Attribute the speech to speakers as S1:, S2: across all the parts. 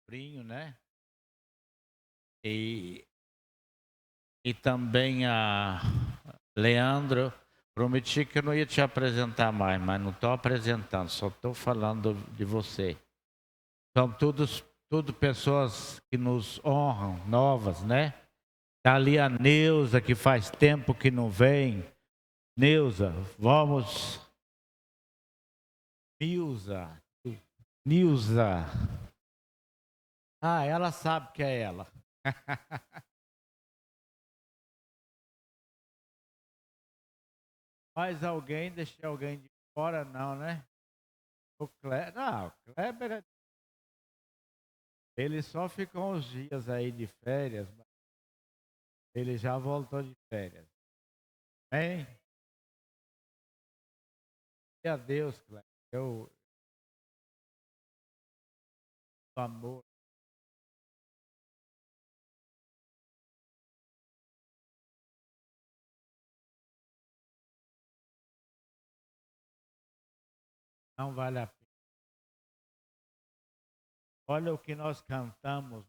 S1: sobrinho, né? E, e também a Leandro. Prometi que eu não ia te apresentar mais, mas não estou apresentando, só estou falando de você. São tudo pessoas que nos honram, novas, né? Está ali a Neuza, que faz tempo que não vem. Neuza, vamos. Nilza. Nilza. Ah, ela sabe que é ela. Mais alguém, deixei alguém de fora, não, né? O Kleber, não, o Kleber, ele só ficou uns dias aí de férias, mas ele já voltou de férias. Hein? E a Deus, Kleber, eu, o amor, não vale a pena. Olha o que nós cantamos.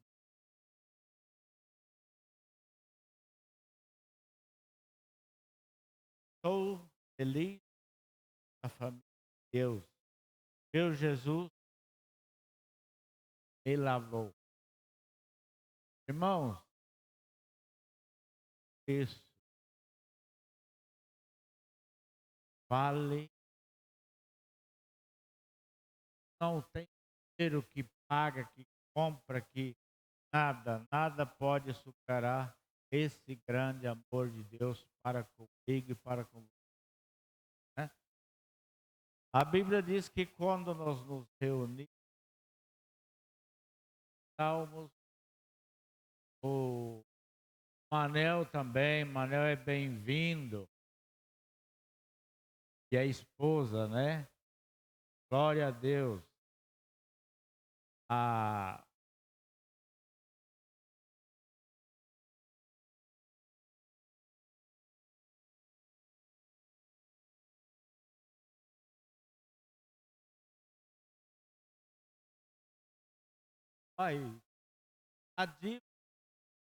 S1: Sou feliz da família de Deus. Meu Jesus me lavou. Irmãos, isso vale. Não tem dinheiro que paga, que compra, que nada pode superar esse grande amor de Deus para comigo e para com você, né? A Bíblia diz que quando nós nos reunimos, o Manel também, Manel é bem-vindo, e a esposa, né? Glória a Deus. A... Aí, a dívida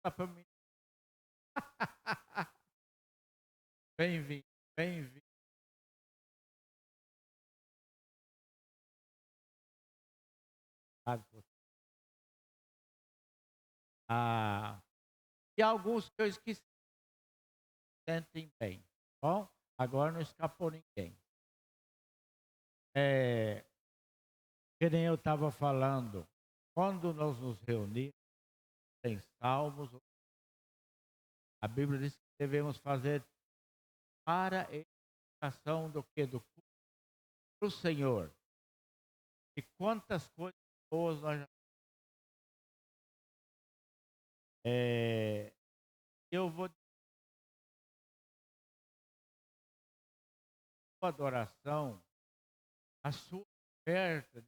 S1: para mim. Bem-vindo, bem-vindo. Ah, e alguns que eu esqueci, sentem bem. Bom, agora não escapou ninguém. Que nem eu estava falando, quando nós nos reunimos em salmos, a Bíblia diz que devemos fazer para a edificação do que? Do culto do Senhor. E quantas coisas boas nós já... É, eu vou a adoração, a sua oferta,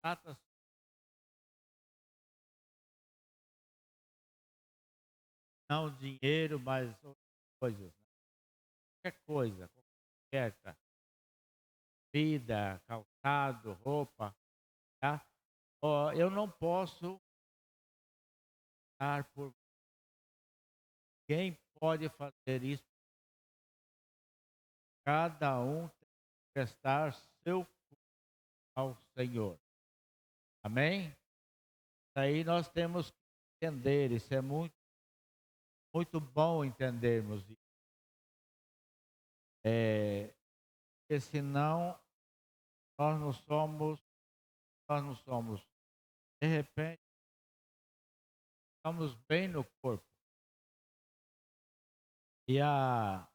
S1: trata não dinheiro, mas outras coisas, né? Qualquer coisa, qualquer oferta, vida, calçado, roupa, tá? Ó, eu não posso dar por quem pode fazer isso. Cada um tem que prestar seu culto ao Senhor. Amém? Isso aí nós temos que entender. Isso é muito bom entendermos isso. Porque senão nós não somos, de repente, estamos bem no corpo. E a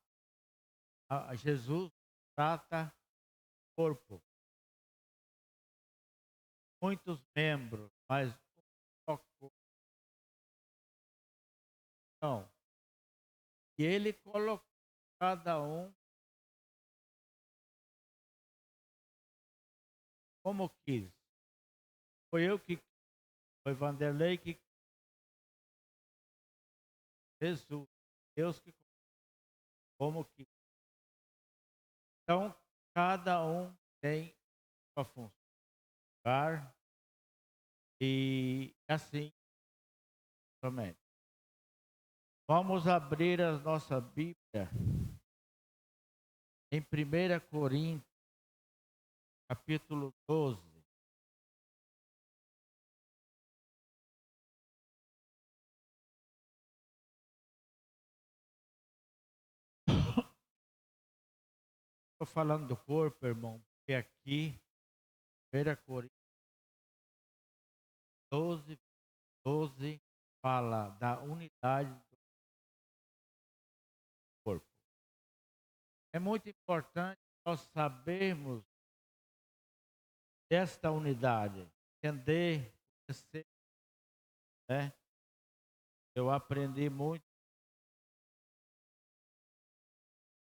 S1: Jesus trata o corpo, muitos membros, mas um só corpo. Então, e ele colocou cada um como quis. Foi eu que, foi Vanderlei que, Jesus, Deus que, como quis. Então, cada um tem sua função e assim somente. Vamos abrir a nossa Bíblia em 1 Coríntios, capítulo 12. Estou falando do corpo, irmão, porque aqui, 1 Coríntios 12, 12 fala da unidade do corpo. É muito importante nós sabermos desta unidade, entender, conhecer, né? Eu aprendi muito,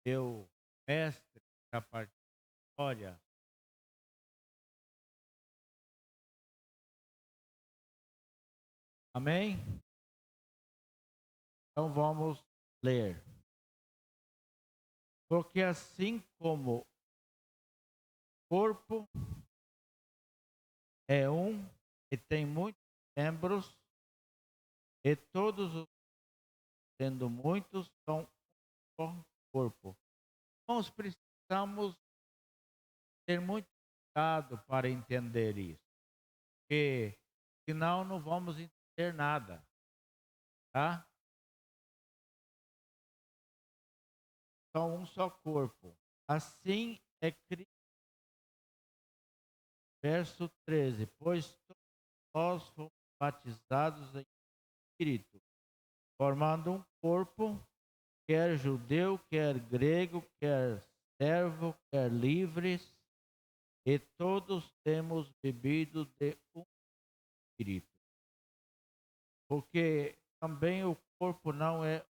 S1: eu, mestre da parte de história, amém? Então vamos ler. Porque assim como o corpo é um e tem muitos membros, e todos os sendo muitos são um só corpo. Nós precisamos ter muito cuidado para entender isso, porque senão não vamos entender nada, tá? São um só corpo. Assim é Cristo. Verso 13. Pois todos nós fomos batizados em Espírito, formando um corpo, quer judeu, quer grego, quer servo, quer livres, e todos temos bebido de um Espírito. Porque também o corpo não é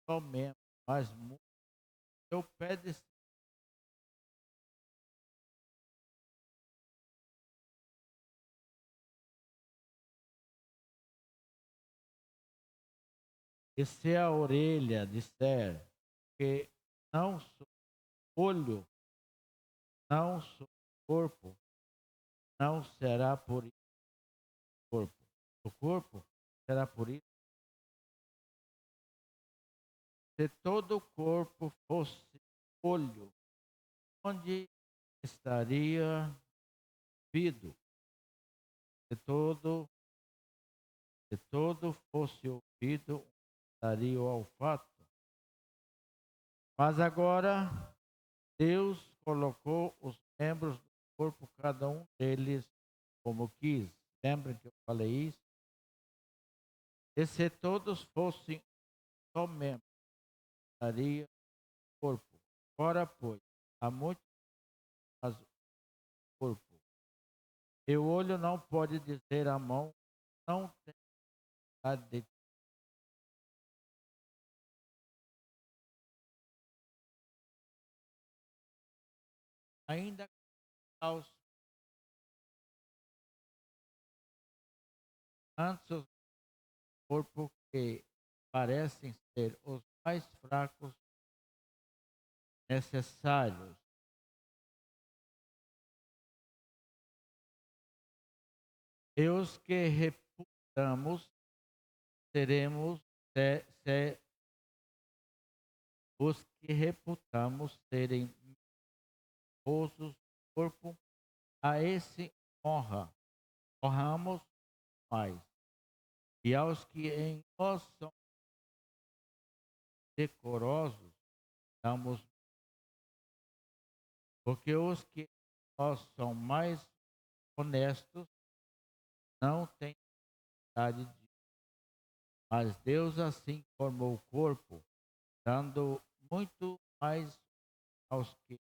S1: só membro, mas muito. Eu peço e se a orelha disser que não sou olho, não sou corpo, não será por isso corpo. O corpo será por isso. Se todo o corpo fosse olho, onde estaria ouvido? Se todo fosse ouvido, estaria o olfato. Mas agora Deus colocou os membros do corpo, cada um deles como quis. Lembra que eu falei isso? E se todos fossem só membros, estaria o corpo. Ora, pois, há muitos mas o corpo. E o olho não pode dizer à mão, não tem vontade de ti. Ainda aos antes do corpo que parecem ser os mais fracos necessários. E os que reputamos seremos os que reputamos serem osos do corpo, a esse honramos mais. E aos que em nós são decorosos, damos, porque os que em nós são mais honestos não têm necessidade de. Mas Deus assim formou o corpo, dando muito mais aos que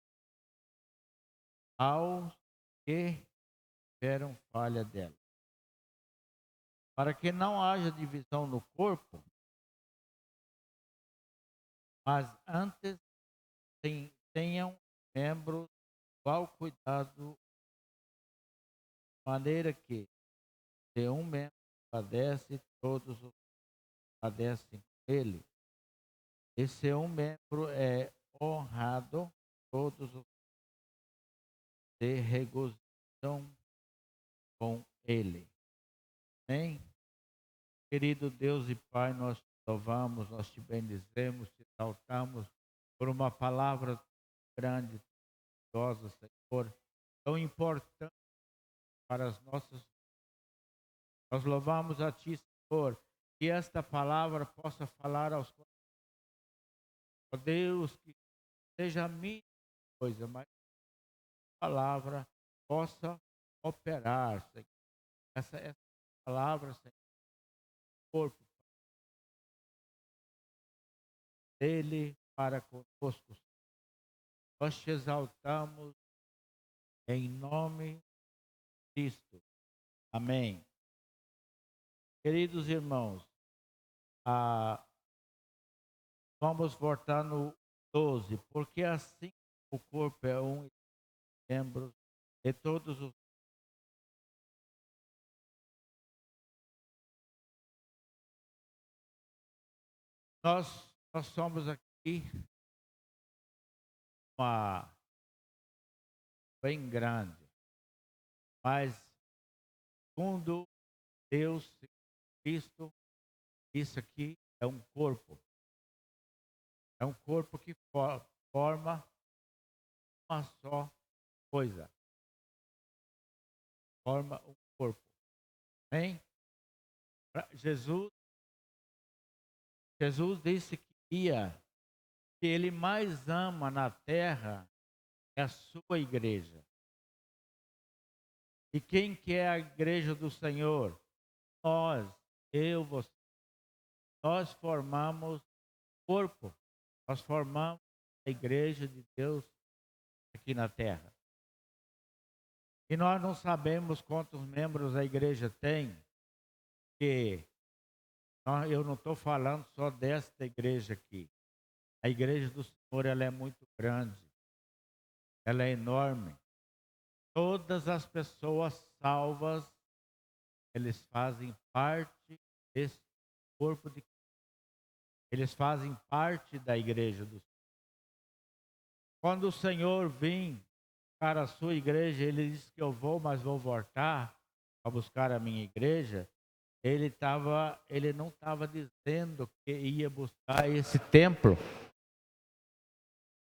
S1: tiveram falha dela. Para que não haja divisão no corpo, mas antes tenham membros igual cuidado, de maneira que, se um membro padece, todos os padecem com ele. E se um membro é honrado, todos os se regozijam com Ele. Amém? Querido Deus e Pai, nós te louvamos, nós te bendizemos, te exaltamos por uma palavra grande, preciosa, Senhor, tão importante para as nossas vidas. Nós louvamos a Ti, Senhor, que esta palavra possa falar aos corações. Ó Deus, que seja a minha coisa, mas a palavra possa operar, Senhor. Essa palavra, Senhor, corpo dele para conosco. Nós te exaltamos em nome de Cristo. Amém. Queridos irmãos, vamos voltar no 12, porque assim o corpo é um membro de todos os. Nós somos aqui bem grande, mas segundo Deus, Cristo, isso aqui é um corpo. É um corpo que forma uma só coisa. Forma um corpo. Amém? Jesus disse que ele mais ama na terra é a sua igreja. E quem que é a igreja do Senhor? Nós, eu, você. Nós formamos corpo. Nós formamos a igreja de Deus aqui na terra. E nós não sabemos quantos membros a igreja tem, porque eu não estou falando só desta igreja aqui. A igreja do Senhor, ela é muito grande. Ela é enorme. Todas as pessoas salvas, eles fazem parte desse corpo de Cristo. Eles fazem parte da igreja do Senhor. Quando o Senhor vir para a sua igreja, ele disse que eu vou, mas vou voltar para buscar a minha igreja. Ele não estava dizendo que ia buscar esse templo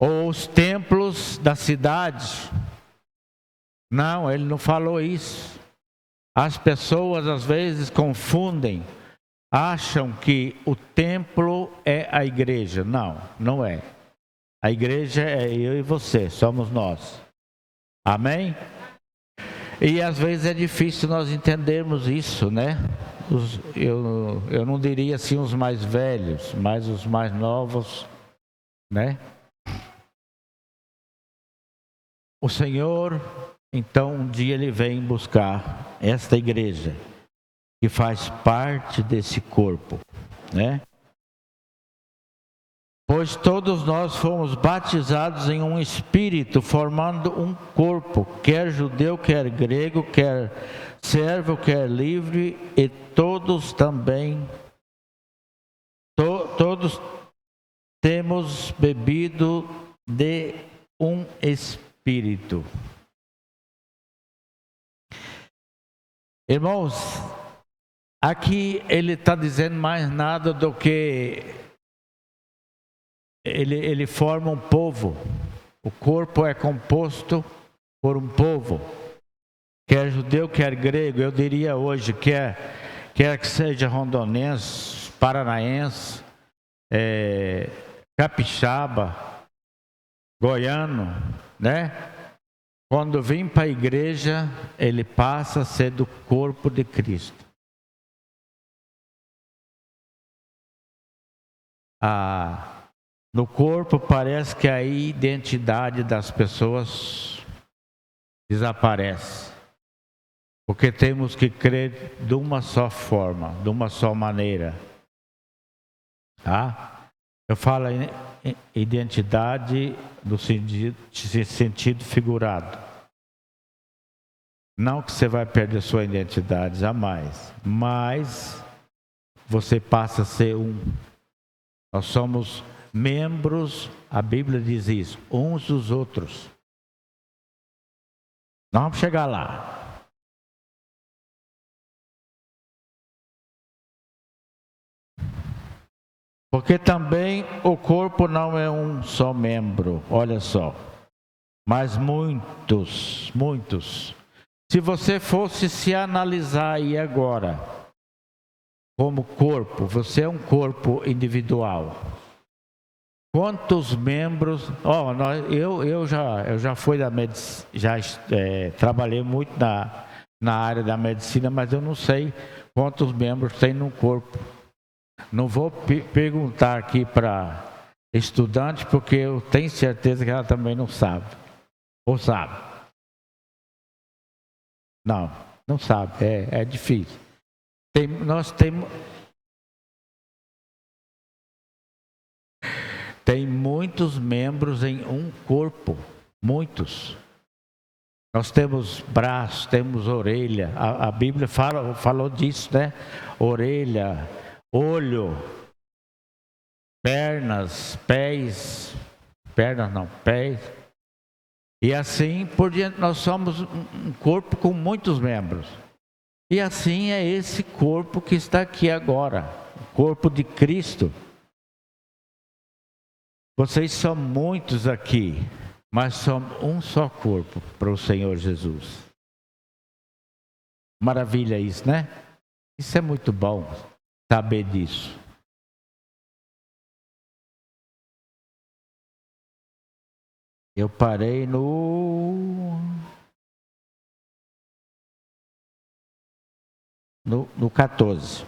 S1: ou os templos da cidade. Não, ele não falou isso. As pessoas às vezes confundem, acham que o templo é a igreja. Não, não é. A igreja é eu e você, somos nós. Amém? E às vezes é difícil nós entendermos isso, né? Eu não diria assim os mais velhos, mas os mais novos, né? O Senhor, então, um dia ele vem buscar esta igreja, que faz parte desse corpo, né? Pois todos nós fomos batizados em um espírito, formando um corpo, quer judeu, quer grego, quer servo, quer livre, e todos também, todos temos bebido de um espírito. Irmãos, aqui ele está dizendo mais nada do que ele forma um povo. O corpo é composto por um povo, quer judeu, quer grego. Eu diria hoje, quer que seja rondonense, paranaense, capixaba, goiano, né? Quando vem para a igreja, ele passa a ser do corpo de Cristo. No corpo parece que a identidade das pessoas desaparece. Porque temos que crer de uma só forma, de uma só maneira. Tá? Eu falo em identidade no sentido figurado. Não que você vai perder sua identidade, jamais. Mas você passa a ser um. Nós somos membros, a Bíblia diz isso, uns dos outros. Nós vamos chegar lá. Porque também o corpo não é um só membro, olha só, mas muitos, muitos. Se você fosse se analisar aí agora, como corpo, você é um corpo individual. Quantos membros? Eu já fui da medicina, trabalhei muito na área da medicina, mas eu não sei quantos membros tem no corpo. Não vou perguntar aqui para estudante, porque eu tenho certeza que ela também não sabe. Ou sabe? Não sabe. É difícil. Nós temos... Tem muitos membros em um corpo, muitos. Nós temos braços, temos orelha, a Bíblia falou disso, né? Orelha, olho, pernas, pés, e assim por diante. Nós somos um corpo com muitos membros. E assim é esse corpo que está aqui agora, o corpo de Cristo. Vocês são muitos aqui, mas são um só corpo para o Senhor Jesus. Maravilha isso, né? Isso é muito bom, saber disso. Eu parei no 14.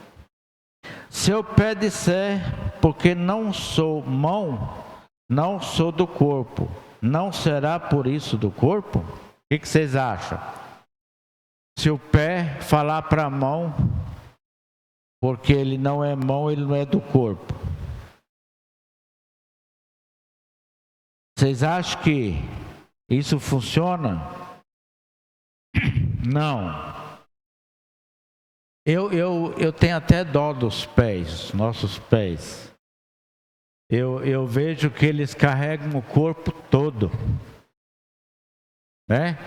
S1: Se o pé disser, porque não sou mão, não sou do corpo, não será por isso do corpo? O que vocês acham? Se o pé falar para a mão, porque ele não é mão, ele não é do corpo. Vocês acham que isso funciona? Não. Eu tenho até dó dos pés, nossos pés. Eu vejo que eles carregam o corpo todo, né?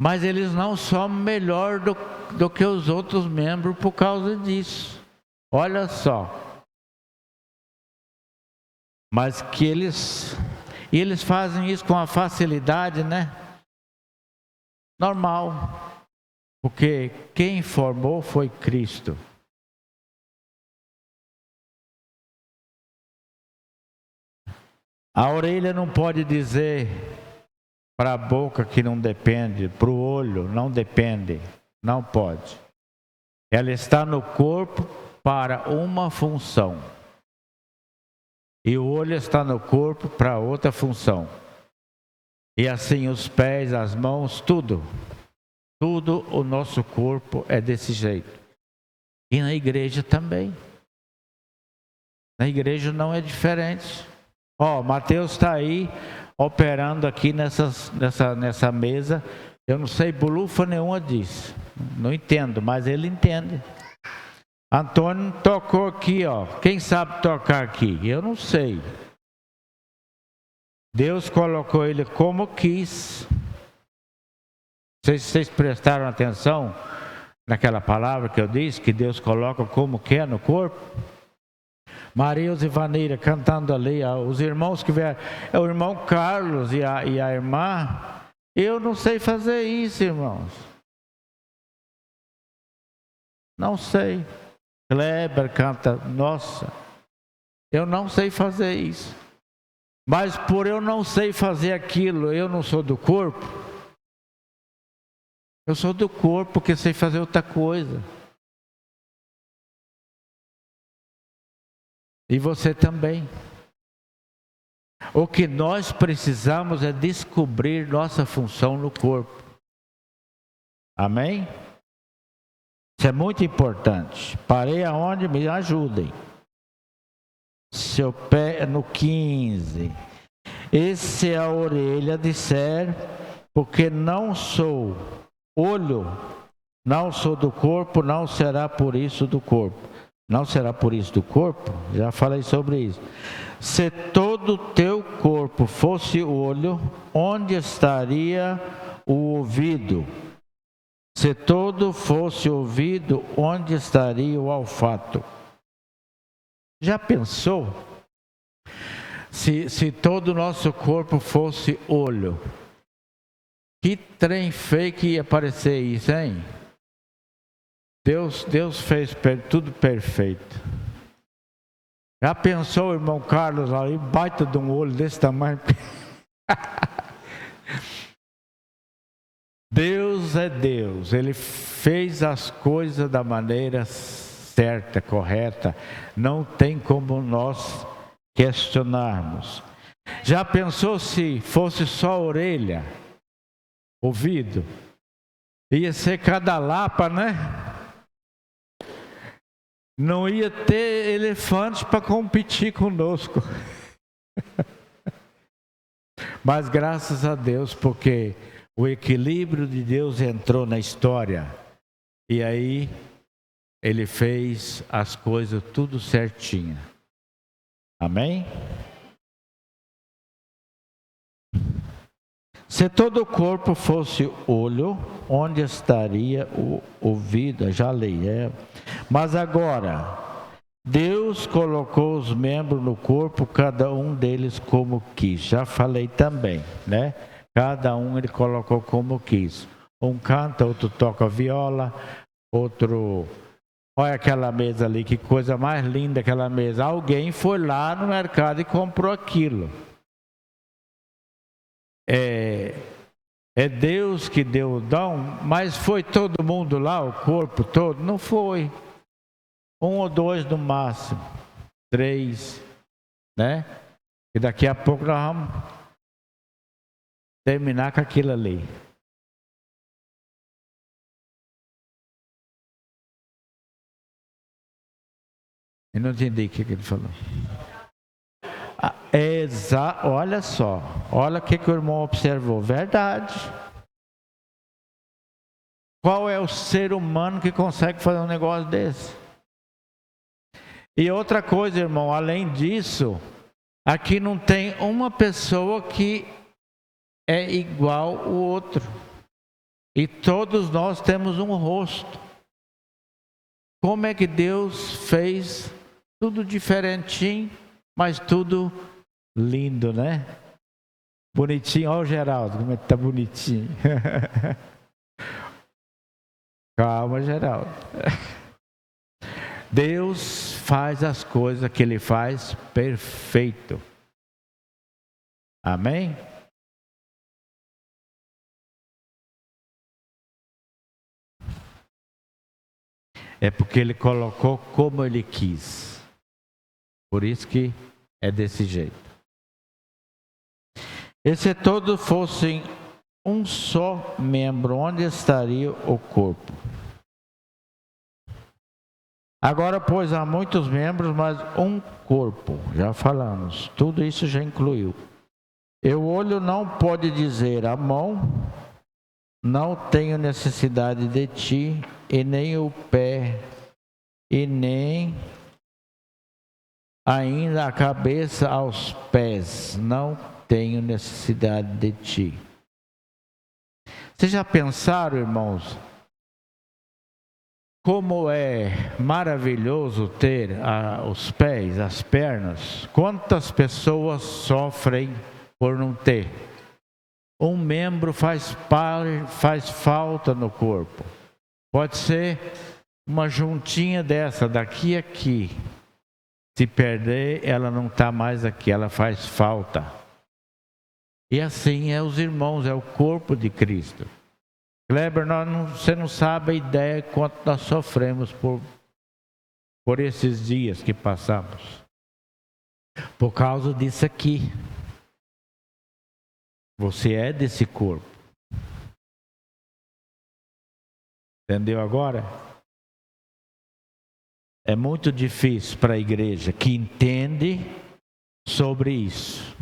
S1: Mas eles não são melhor do que os outros membros por causa disso. Olha só. Mas que eles fazem isso com uma facilidade, né? Normal. Porque quem formou foi Cristo. A orelha não pode dizer para a boca que não depende, para o olho não depende, não pode. Ela está no corpo para uma função. E o olho está no corpo para outra função. E assim os pés, as mãos, tudo o nosso corpo é desse jeito. E na igreja também. Na igreja não é diferente. Mateus está aí operando aqui nessa mesa. Eu não sei bolufa nenhuma disso. Não entendo, mas ele entende. Antônio tocou aqui, Quem sabe tocar aqui? Eu não sei. Deus colocou ele como quis. Vocês prestaram atenção naquela palavra que eu disse, que Deus coloca como quer no corpo? Maria Osivaneira cantando ali, os irmãos que vieram, o irmão Carlos e a irmã, eu não sei fazer isso, irmãos. Não sei. Kleber canta, nossa, eu não sei fazer isso. Mas por eu não sei fazer aquilo, eu não sou do corpo? Eu sou do corpo porque sei fazer outra coisa. E você também. O que nós precisamos é descobrir nossa função no corpo. Amém? Isso é muito importante. Parei aonde? Me ajudem. Seu pé no 15. Esse é a orelha disser, porque não sou olho, não sou do corpo, não será por isso do corpo. Não será por isso do corpo? Já falei sobre isso. Se todo o teu corpo fosse olho, onde estaria o ouvido. Se todo fosse ouvido, onde estaria o olfato? Já pensou? Se todo o nosso corpo fosse olho, que trem feio que ia parecer isso, hein? Deus fez tudo perfeito. Já pensou, irmão Carlos, ali, baita de um olho desse tamanho? Deus é Deus, Ele fez as coisas da maneira certa, correta. Não tem como nós questionarmos. Já pensou se fosse só orelha, ouvido? Ia ser cada lapa, né? Não ia ter elefante para competir conosco. Mas graças a Deus, porque o equilíbrio de Deus entrou na história. E aí, Ele fez as coisas tudo certinho. Amém? Se todo o corpo fosse olho, onde estaria o ouvido? Já li. Mas agora, Deus colocou os membros no corpo, cada um deles como quis. Já falei também, né? Cada um Ele colocou como quis. Um canta, outro toca viola, outro... Olha aquela mesa ali, que coisa mais linda aquela mesa. Alguém foi lá no mercado e comprou aquilo. É Deus que deu o dom, mas foi todo mundo lá, o corpo todo? Não foi. 1 ou 2 no máximo, 3, né? E daqui a pouco nós vamos terminar com aquilo ali. Eu não entendi o que ele falou. Olha só, olha o que o irmão observou. Verdade. Qual é o ser humano que consegue fazer um negócio desse? E outra coisa, irmão, além disso, aqui não tem uma pessoa que é igual ao outro. E todos nós temos um rosto. Como é que Deus fez tudo diferentinho, mas tudo lindo, né? Bonitinho. Olha o Geraldo, como é que tá bonitinho. Calma, Geraldo. Deus faz as coisas que Ele faz perfeito. Amém? É porque Ele colocou como Ele quis. Por isso que é desse jeito. E se todos fossem um só membro, onde estaria o corpo? Agora, pois, há muitos membros, mas um corpo. Já falamos, tudo isso já incluiu. E o olho não pode dizer à mão, não tenho necessidade de ti, e nem o pé, e nem ainda a cabeça aos pés, não tenho necessidade de ti. Vocês já pensaram, irmãos, como é maravilhoso ter os pés, as pernas? Quantas pessoas sofrem por não ter? Um membro faz falta no corpo. Pode ser uma juntinha dessa, daqui a aqui. Se perder, ela não está mais aqui, ela faz falta. E assim é os irmãos, é o corpo de Cristo. Kleber, você não sabe a ideia quanto nós sofremos por esses dias que passamos. Por causa disso aqui. Você é desse corpo. Entendeu agora? É muito difícil para a igreja que entende sobre isso.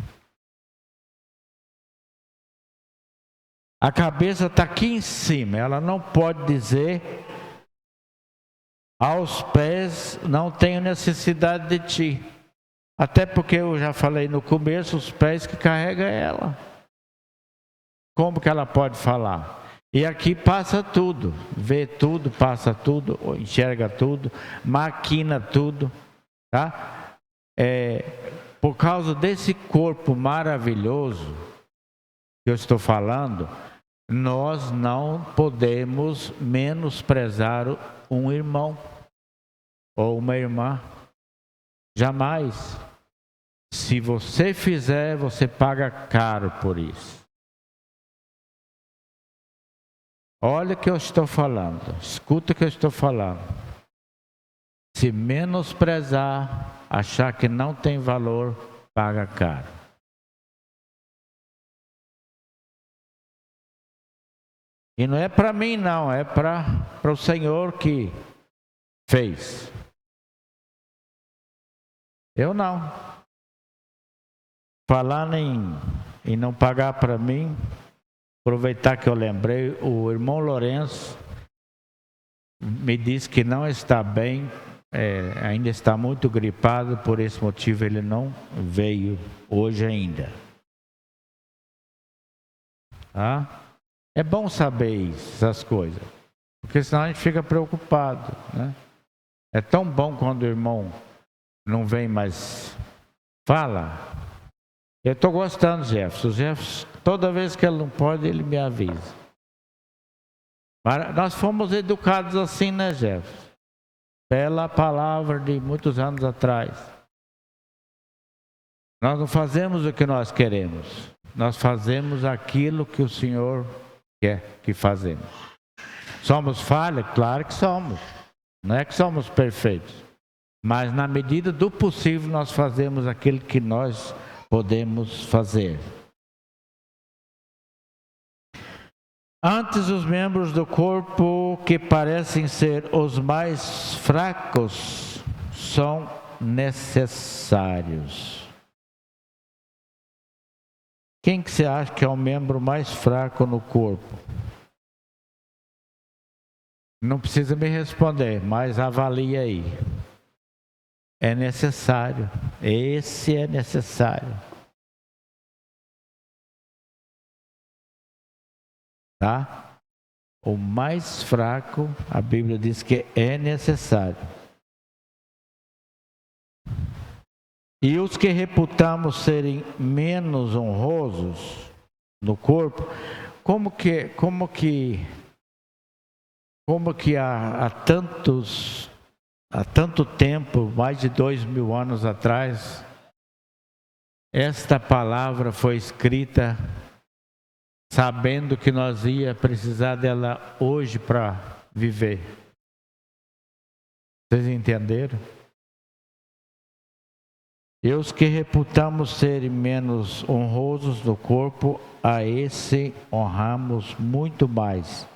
S1: A cabeça está aqui em cima, ela não pode dizer aos pés, não tenho necessidade de ti. Até porque eu já falei no começo, os pés que carrega ela. como que ela pode falar? E aqui passa tudo, vê tudo, passa tudo, enxerga tudo, maquina tudo, tá? Por causa desse corpo maravilhoso que eu estou falando, nós não podemos menosprezar um irmão ou uma irmã. Jamais. Se você fizer, você paga caro por isso. Olha o que eu estou falando, escuta o que eu estou falando. Se menosprezar, achar que não tem valor, paga caro. E não é para mim não, é para o Senhor que fez. Eu não. Falando em não pagar para mim, aproveitar que eu lembrei, o irmão Lourenço me disse que não está bem, ainda está muito gripado, por esse motivo ele não veio hoje ainda. Tá? É bom saber essas coisas, porque senão a gente fica preocupado, né? É tão bom quando o irmão não vem mais fala. Eu estou gostando do Jefferson. O Jefferson, toda vez que ele não pode, ele me avisa. Mas nós fomos educados assim, né, Jefferson? Pela palavra de muitos anos atrás. Nós não fazemos o que nós queremos. Nós fazemos aquilo que o Senhor quer que fazemos. Somos falhos? Claro que somos. Não é que somos perfeitos. Mas na medida do possível nós fazemos aquilo que nós podemos fazer. Antes, os membros do corpo que parecem ser os mais fracos são necessários. Quem que você acha que é o membro mais fraco no corpo? Não precisa me responder, mas avalie aí. É necessário. Esse é necessário. Tá? O mais fraco, a Bíblia diz que é necessário. E os que reputamos serem menos honrosos no corpo, como que há tanto tempo, mais de 2000 anos atrás, esta palavra foi escrita sabendo que nós ia precisar dela hoje para viver. Vocês entenderam? E os que reputamos serem menos honrosos no corpo, a esse honramos muito mais.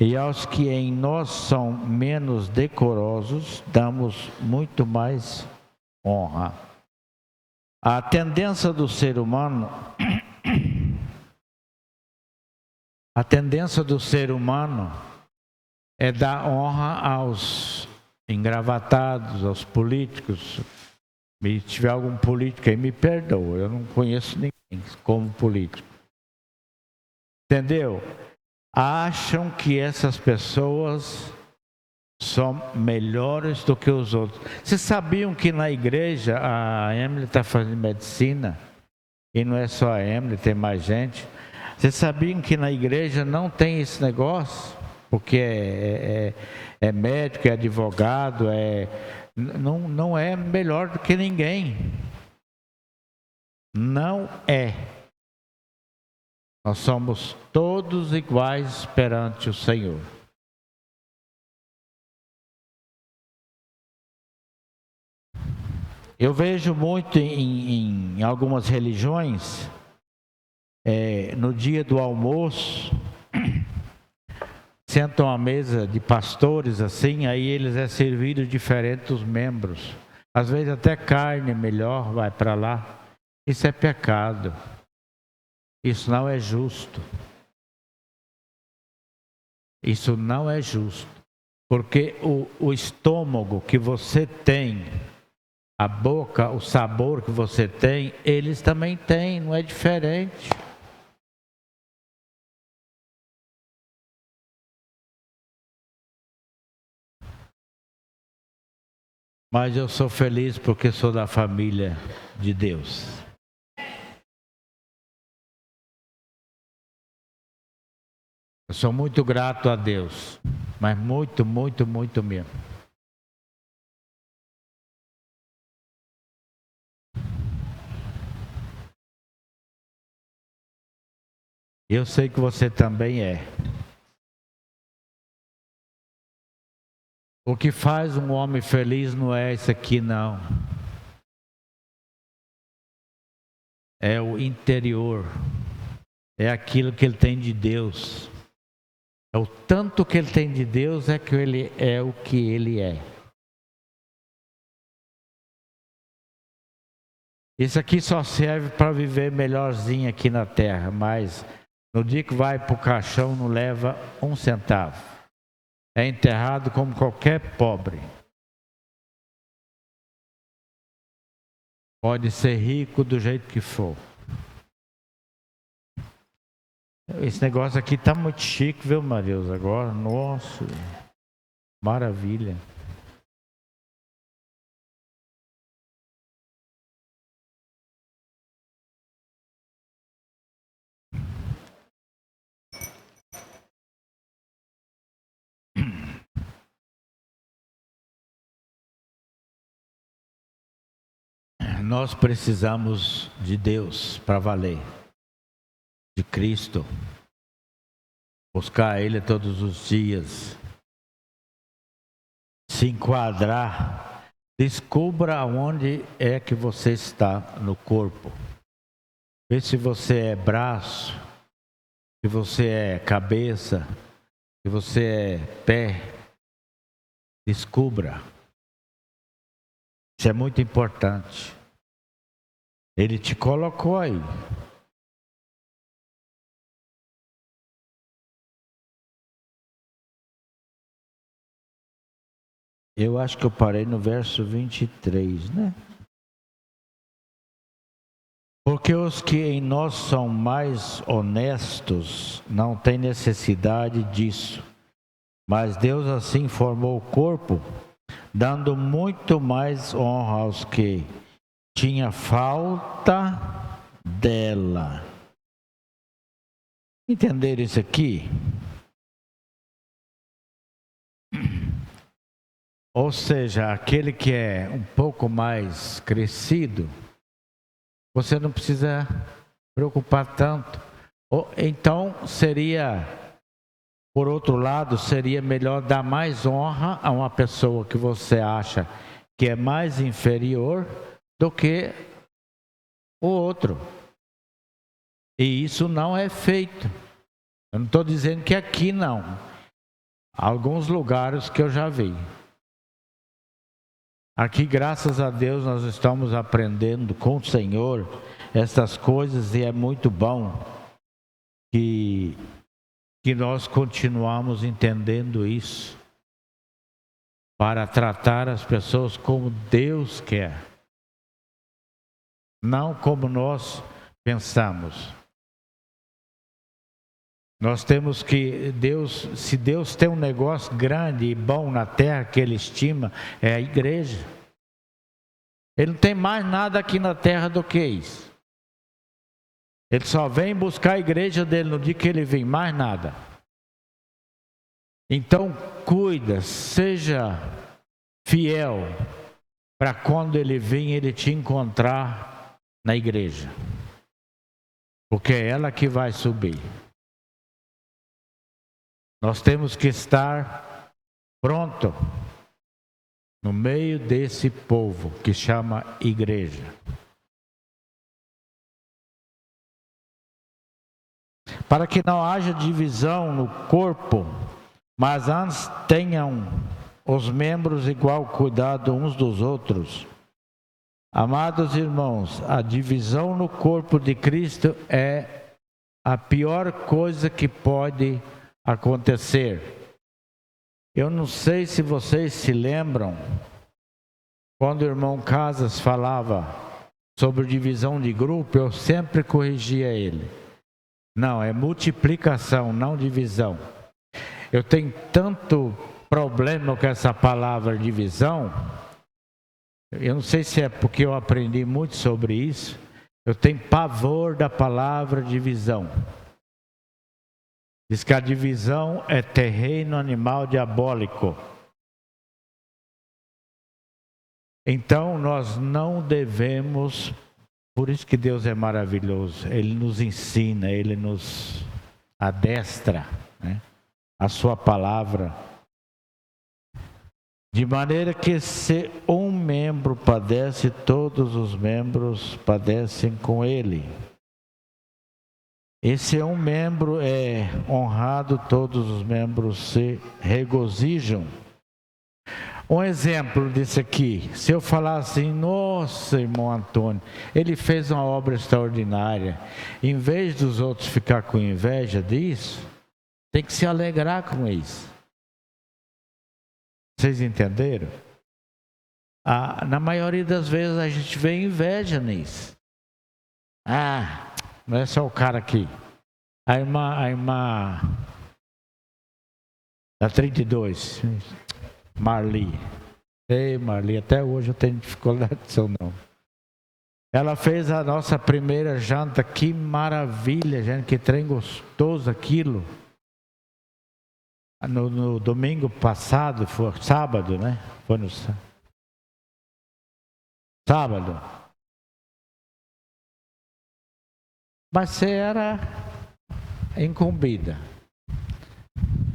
S1: E aos que em nós são menos decorosos, damos muito mais honra. A tendência do ser humano é dar honra aos engravatados, aos políticos. Se tiver algum político aí, me perdoa, eu não conheço ninguém como político. Entendeu? Acham que essas pessoas são melhores do que os outros. Vocês sabiam que na igreja, a Emily está fazendo medicina, e não é só a Emily, tem mais gente. Vocês sabiam que na igreja não tem esse negócio? Porque é médico, é advogado, não é melhor do que ninguém. Não é. Nós somos todos iguais perante o Senhor. Eu vejo muito em algumas religiões, no dia do almoço, sentam à mesa de pastores assim, aí eles é servido diferente os membros. Às vezes até carne melhor vai para lá. Isso é pecado. Isso não é justo. Isso não é justo. Porque o estômago que você tem, a boca, o sabor que você tem, eles também têm, não é diferente. Mas eu sou feliz porque sou da família de Deus. Eu sou muito grato a Deus, mas muito, muito, muito mesmo. Eu sei que você também é. O que faz um homem feliz não é isso aqui, não. É o interior. É aquilo que ele tem de Deus. É o tanto que ele tem de Deus é que ele é o que ele é. Isso aqui só serve para viver melhorzinho aqui na terra, mas no dia que vai para o caixão não leva um centavo. É enterrado como qualquer pobre. Pode ser rico do jeito que for. Esse negócio aqui tá muito chique, viu, Matheus? Agora, nossa, maravilha. Nós precisamos de Deus para valer, de Cristo, buscar Ele todos os dias, se enquadrar, descubra onde é que você está no corpo, vê se você é braço, se você é cabeça, se você é pé, descubra, isso é muito importante. Ele te colocou aí. Eu acho que eu parei no verso 23, né? Porque os que em nós são mais honestos não têm necessidade disso. Mas Deus assim formou o corpo, dando muito mais honra aos que tinha falta dela. Entenderam isso aqui? Ou seja, aquele que é um pouco mais crescido, você não precisa preocupar tanto. Ou, então seria, por outro lado, seria melhor dar mais honra a uma pessoa que você acha que é mais inferior do que o outro. E isso não é feito. Eu não estou dizendo que aqui não. Alguns lugares que eu já vi. Aqui, graças a Deus, nós estamos aprendendo com o Senhor essas coisas e é muito bom que nós continuamos entendendo isso para tratar as pessoas como Deus quer, não como nós pensamos. Nós temos que, se Deus tem um negócio grande e bom na terra que Ele estima, é a igreja. Ele não tem mais nada aqui na terra do que isso. Ele só vem buscar a igreja dele no dia que Ele vem, mais nada. Então, cuida, seja fiel, para quando Ele vir, Ele te encontrar na igreja. Porque é ela que vai subir. Nós temos que estar pronto no meio desse povo que chama igreja. Para que não haja divisão no corpo, mas antes tenham os membros igual cuidado uns dos outros. Amados irmãos, a divisão no corpo de Cristo é a pior coisa que pode acontecer. Eu não sei se vocês se lembram quando o irmão Casas falava sobre divisão de grupo, eu sempre corrigia ele. Não, é multiplicação, não divisão. Eu tenho tanto problema com essa palavra divisão Eu não sei se é porque eu aprendi muito sobre isso. Eu tenho pavor da palavra divisão. Diz que a divisão é terreno animal diabólico. Então nós não devemos, por isso que Deus é maravilhoso, Ele nos ensina, Ele nos adestra, né? A sua palavra. De maneira que se um membro padece, todos os membros padecem com ele. E se um membro é honrado, todos os membros se regozijam. Um exemplo disso aqui, se eu falar assim, nossa, irmão Antônio, ele fez uma obra extraordinária. Em vez dos outros ficar com inveja disso, tem que se alegrar com isso. Vocês entenderam? Na maioria das vezes a gente vê inveja nisso. Não é só o cara aqui. A irmã da 32, Marli. Ei, Marli, até hoje eu tenho dificuldade com seu nome. Ela fez a nossa primeira janta, que maravilha, gente, que trem gostoso aquilo. No domingo passado, foi sábado, né? Foi no sábado. Mas você era incumbida.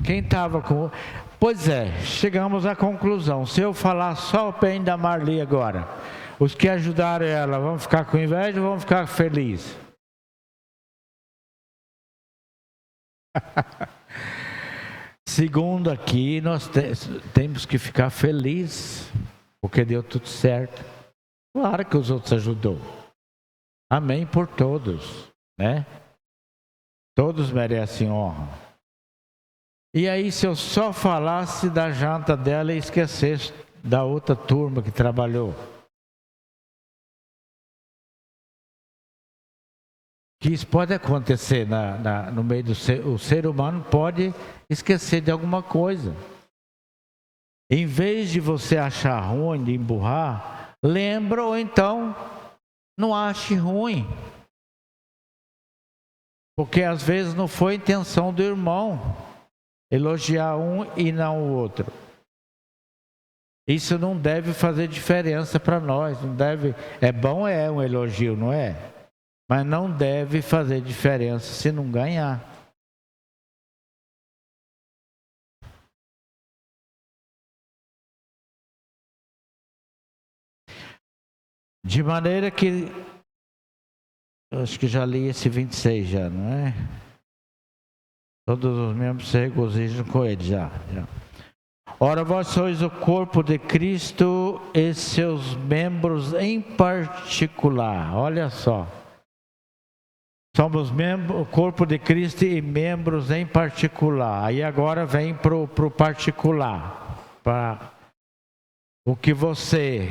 S1: Quem estava com... Pois é, chegamos à conclusão. Se eu falar só o bem da Marli agora, os que ajudaram ela vão ficar com inveja ou vão ficar felizes? Segundo aqui, nós temos que ficar felizes, porque deu tudo certo. Claro que os outros ajudou. Amém por todos, né? Todos merecem honra. E aí, se eu só falasse da janta dela e esquecesse da outra turma que trabalhou? Que isso pode acontecer no meio do ser. O ser humano pode esquecer de alguma coisa. Em vez de você achar ruim, de emburrar, lembra ou então não ache ruim. Porque às vezes não foi intenção do irmão elogiar um e não o outro. Isso não deve fazer diferença para nós. Não deve. É bom, é um elogio, não é? Mas não deve fazer diferença se não ganhar. De maneira que, acho que já li esse 26 já, não é? Todos os membros se regozijam com ele já. Ora, vós sois o corpo de Cristo e seus membros em particular. Olha só. Somos o corpo de Cristo e membros em particular. Aí agora vem para o particular. Para o que você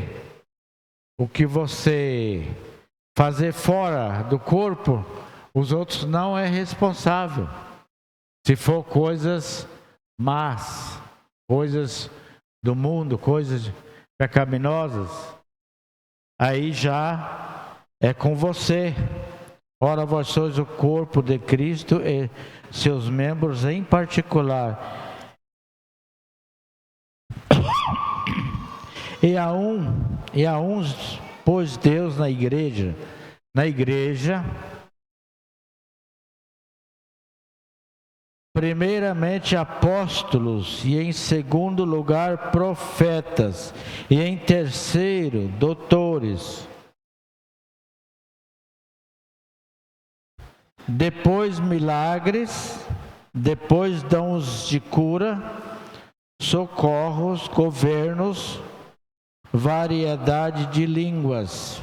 S1: fazer fora do corpo, os outros não é responsável. Se for coisas más, coisas do mundo, coisas pecaminosas, aí já é com você. Ora, vós sois o corpo de Cristo e seus membros em particular. E a uns pôs Deus na igreja, primeiramente apóstolos, e em segundo lugar profetas, e em terceiro doutores, depois milagres, depois dons de cura, socorros, governos, variedade de línguas.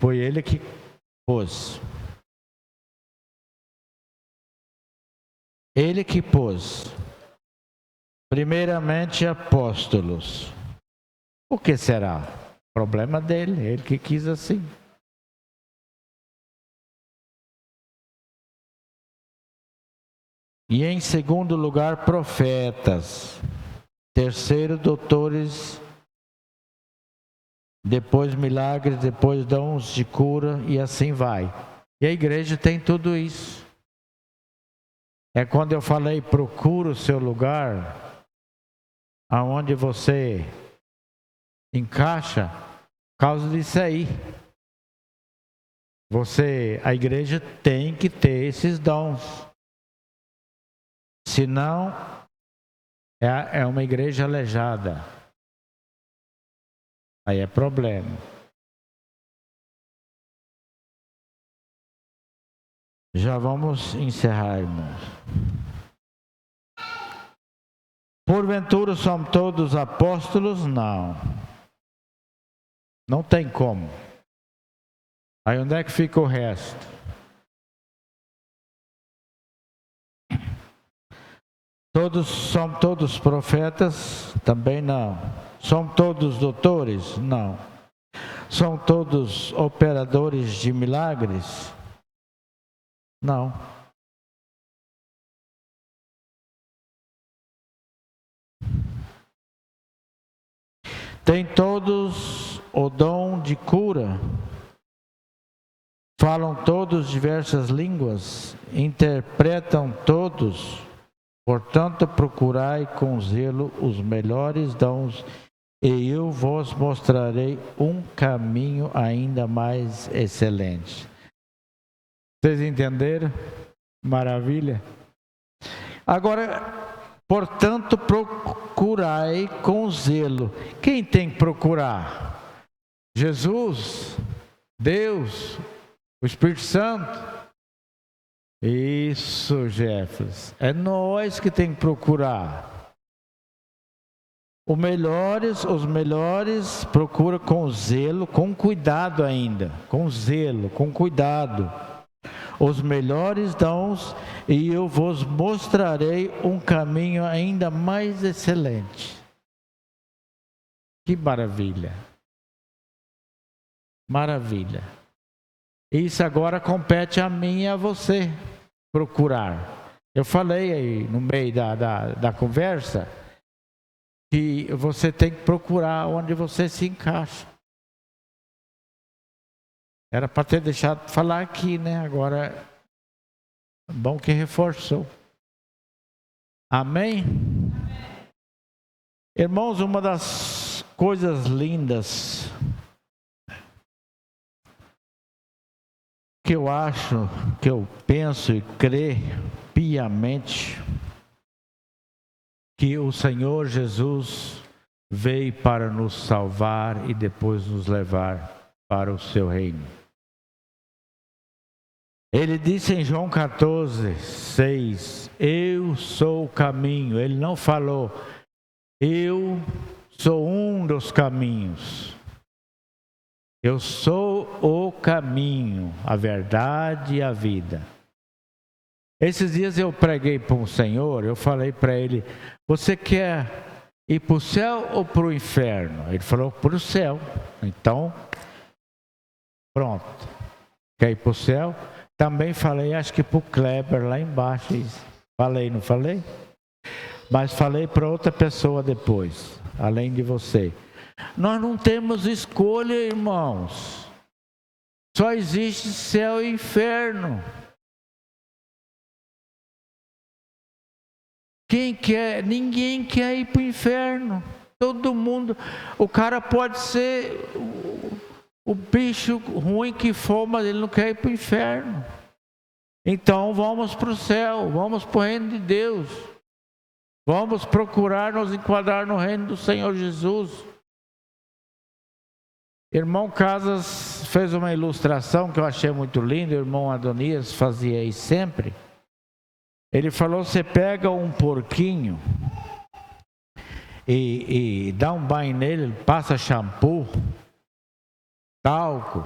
S1: Foi ele que pôs. Ele que pôs. Primeiramente apóstolos. O que será? Problema dele, ele que quis assim. E em segundo lugar, profetas. Terceiro, doutores depois milagres, depois dons de cura e assim vai. E a igreja tem tudo isso. É quando eu falei, procura o seu lugar, aonde você encaixa, por causa disso aí. A igreja tem que ter esses dons. Senão, é uma igreja aleijada. Aí é problema. Já vamos encerrar, irmãos. Porventura são todos apóstolos? Não. Não tem como. Aí onde é que fica o resto? São todos profetas? Também não. São todos doutores? Não. São todos operadores de milagres? Não. Tem todos o dom de cura? Falam todos diversas línguas? Interpretam todos? Portanto, procurai com zelo os melhores dons, e eu vos mostrarei um caminho ainda mais excelente. Vocês entenderam? Maravilha. Agora, portanto, procurai com zelo. Quem tem que procurar? Jesus? Deus? O Espírito Santo? Isso, Jefferson. É nós que tem que procurar. Os melhores procura com zelo, com cuidado ainda. Com zelo, com cuidado. Os melhores dons, e eu vos mostrarei um caminho ainda mais excelente. Que maravilha. Maravilha. Isso agora compete a mim e a você procurar. Eu falei aí no meio da conversa que você tem que procurar onde você se encaixa. Era para ter deixado de falar aqui, né? Agora, bom que reforçou. Amém? Irmãos, uma das coisas lindas que eu acho, que eu penso e creio piamente, que o Senhor Jesus veio para nos salvar e depois nos levar para o seu reino. Ele disse em João 14:6, eu sou o caminho. Ele não falou, eu sou um dos caminhos. Eu sou o caminho, a verdade e a vida. Esses dias eu preguei para um senhor, eu falei para ele, você quer ir para o céu ou para o inferno? Ele falou, para o céu. Então, pronto. Quer ir para o céu? Também falei, acho que para o Kleber lá embaixo. Falei, não falei? Mas falei para outra pessoa depois, além de você. Nós não temos escolha, irmãos. Só existe céu e inferno. Ninguém quer ir para o inferno. Todo mundo, o cara pode ser o bicho ruim que for, mas ele não quer ir para o inferno. Então vamos para o céu, vamos para o reino de Deus. Vamos procurar nos enquadrar no reino do Senhor Jesus. Irmão Casas fez uma ilustração que eu achei muito linda, o irmão Adonias fazia isso sempre. Ele falou, você pega um porquinho e dá um banho nele, passa shampoo, talco,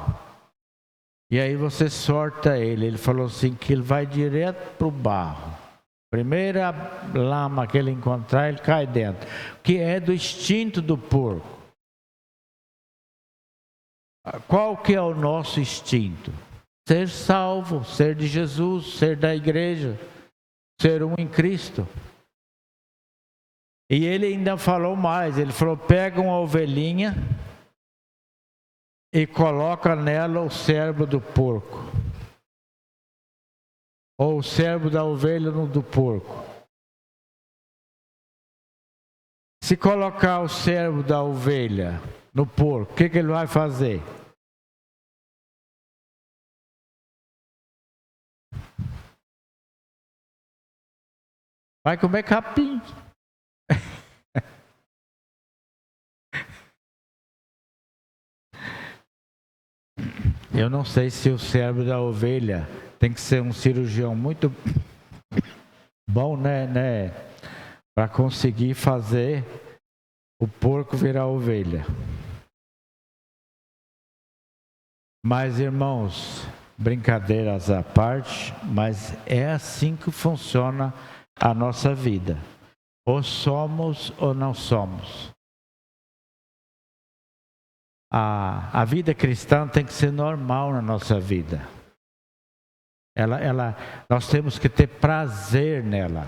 S1: e aí você sorta ele. Ele falou assim, que ele vai direto para o barro. Primeira lama que ele encontrar, ele cai dentro. Que é do instinto do porco. Qual que é o nosso instinto? Ser salvo, ser de Jesus, ser da igreja, ser um em Cristo. E ele ainda falou mais, ele falou, pega uma ovelhinha e coloca nela o cérebro do porco. Ou o cérebro da ovelha no do porco. Se colocar o cérebro da ovelha no porco, o que ele vai fazer? Vai comer capim. Eu não sei se o cérebro da ovelha tem que ser um cirurgião muito bom, né? Para conseguir fazer o porco virar ovelha. Mas, irmãos, brincadeiras à parte, mas é assim que funciona a nossa vida. Ou somos ou não somos. A vida cristã tem que ser normal na nossa vida. Nós temos que ter prazer nela,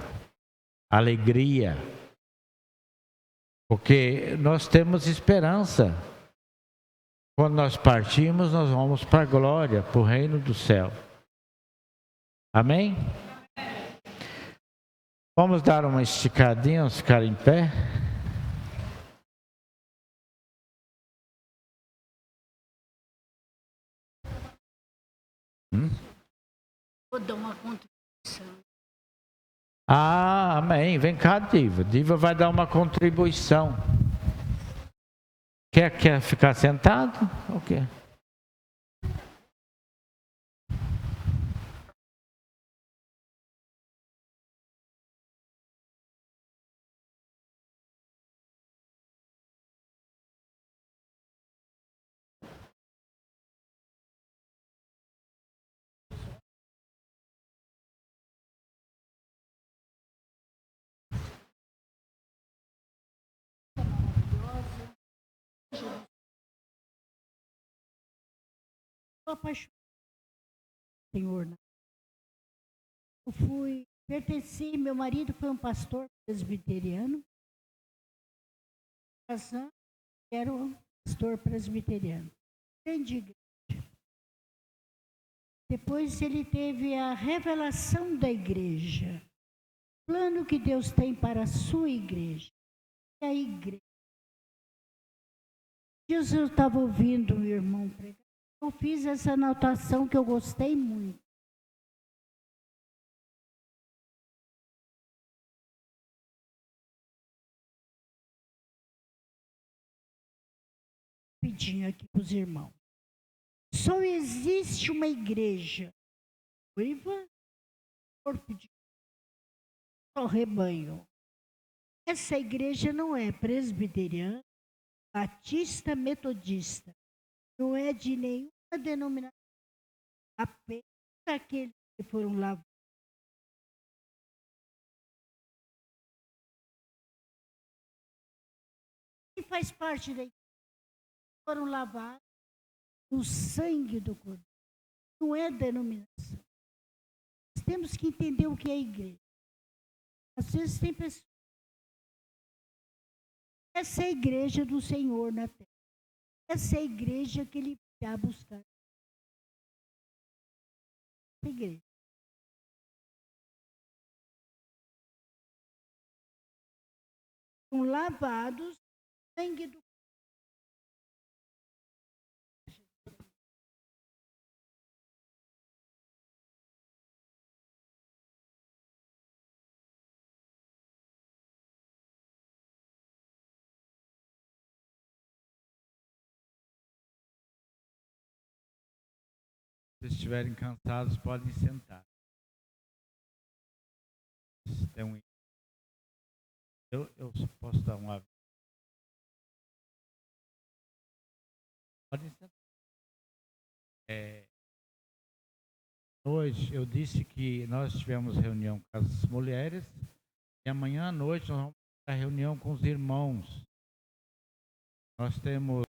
S1: alegria, porque nós temos esperança. Quando nós partimos, nós vamos para a glória, para o reino do céu. Amém? Vamos dar uma esticadinha, vamos ficar em pé.
S2: Vou dar uma contribuição.
S1: Amém. Vem cá, Diva. Diva vai dar uma contribuição. Quer ficar sentado? O quê?
S2: Estou apaixonada, Senhor. Eu pertenci, meu marido foi um pastor presbiteriano. Casando, era um pastor presbiteriano. Grande igreja. Depois ele teve a revelação da igreja. O plano que Deus tem para a sua igreja. E a igreja. Dias eu estava ouvindo o irmão pregar. Eu fiz essa anotação que eu gostei muito. Rapidinho aqui para os irmãos. Só existe uma igreja noiva, corpo de só rebanho. Essa igreja não é presbiteriana, batista, metodista. Não é de nenhuma denominação. Apenas aqueles que foram lavados. Quem faz parte da igreja foram lavados no sangue do Cordeiro. Não é denominação. Nós temos que entender o que é igreja. Às vezes tem pessoas. Essa é a igreja do Senhor na terra. Essa é a igreja que ele vai buscar. Essa igreja. São lavados no sangue do
S1: Se estiverem cansados, podem sentar. Eu posso dar um aviso. Podem sentar. Hoje eu disse que nós tivemos reunião com as mulheres e amanhã à noite nós vamos ter reunião com os irmãos. Nós temos